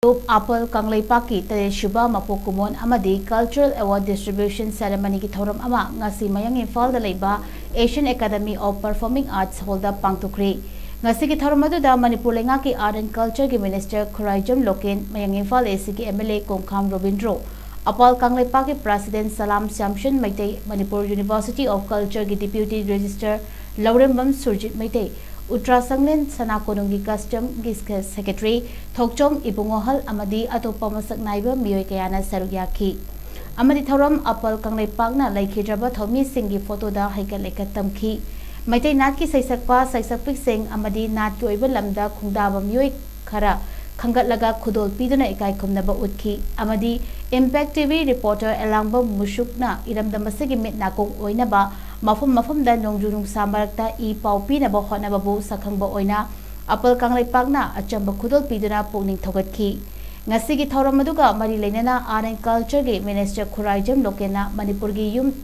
Lup Apal Kangleipak 7th Suba Mapok Kumon Amadi Cultural Award Distribution Ceremony ki THOURAM ama ngasi mayang IMPHAL da LEIBA Asian Academy of Performing Arts Holda PANGTHOKHRE ngasi ki THOURAM adu da Manipur lenga ki Art and Culture ki Minister Khuraijam Loken mayang IMPHAL AC ki MLA Kongkham Robindro Apal Kangleipak ki President Salam Samson Maitei Manipur University of Culture ki Deputy Registrar Laurembam Surjit Maitei Utra Sanglen Sanakonungi Custom Giska Secretary Thokchom Ibungohal Amadi Atopa Masak Naiba Miyoi Kayana Saruyaki Amadi THOURAM Apal Kangleipak na Laikhidraba Thomi Singhi photo da Haikat Leikat Tamki Maitai Nat ki Saisakpa Saisakpik Singh Amadi Nat ki Oiba Lamda Khungdaba Miyoi Khara Khangatlaga Khudol Piduna Ikai Khumnaba Utki Amadi Impact TV reporter Elangba Mushukna Iramda Masigi Mit Nakong Oinaba Mafum da Nongjunung Samarakta I Paupi na ba Honababu Sakhangba Oina Apal Kangleipak na Achamba Khudol Piduna Pugning Thogatki Ngasigi THOURAM aduga Mari Leinana Art and Culture gi Minister Khuraijam Lokena Manipur gi Yum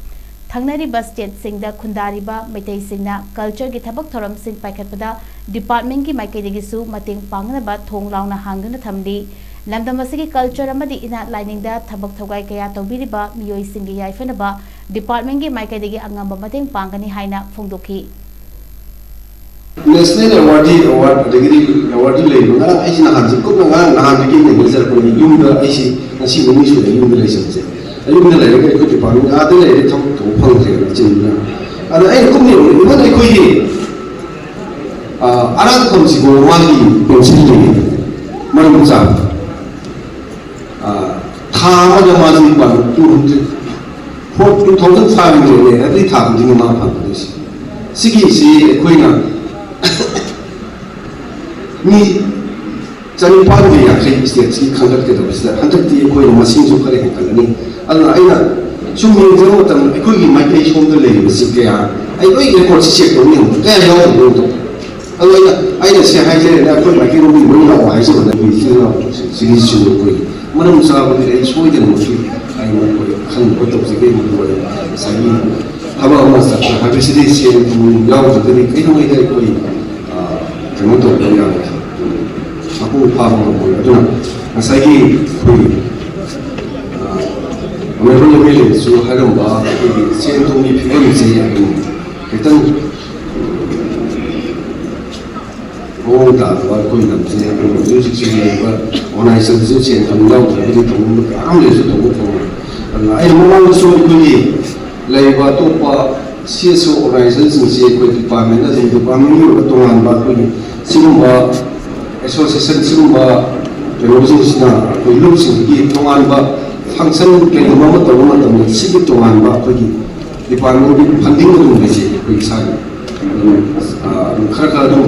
Thangnariba State Singda Khundariba Maitai Singna Culture gi Thabak THOURAM Sing Paikhatpada Department gi Maikaidegisu Mating Pangnaba Thong Launa Hangduna Thamdi Lamdamasigi Culture amadi ina Liningda Thabak Thogai Kaya Tawbiriba Miyoi Singgi Yaifanaba Department ki Maikaidegi Angamba Mating Pangani Haina Phongdokhi National Award degree award LEIBA ngarang ai na hanji ko ngan ki ne sar ko yum da ai si nasi muni su da yum da lesson se yum da le ko department a de le thong to phang se chin na ada ai ko ni man ai ko yi aran ko si go wan ki pencil ni man mu sa tha ma ja ma ni ba tu 2005 ne every time ding ma pha this sigi si koi na ni jani pa ni ya khai state si khangat ke do sida hantak ti koi ma sing su khare kan ni ala aina sum mi jero tam koi gi mai kai shom de le si ke ya ai koi record si check do ni ka ya yo do ala aina se hai je na koi ma ki ro ni mo na wa hai so na ni si na si ni su koi manam sa ba ni ai so de mo si ai mo koi khan ko to si ke mo ko sa ni haba ma sa ha be si de si ni ya ko de ni kai no ai de koi kamo to ya aku paham itu saya ini mereka lebih suruh harum bah siapa tu ni fikir mesti yang kita orang dah buat kau ini mesti yang itu sih yang orang itu sih yang kamu tahu jadi kamu ambil itu kamu ai memang suruh kau ni LEIBA tu apa CSO organisasi sih kau department ada department itu tuan bah kau ni siapa association siapa organisasi na kau lup sih tuan bah function ke nama tuan tuan sih tuan bah kau ni department funding itu mesti kau isai, kerana tu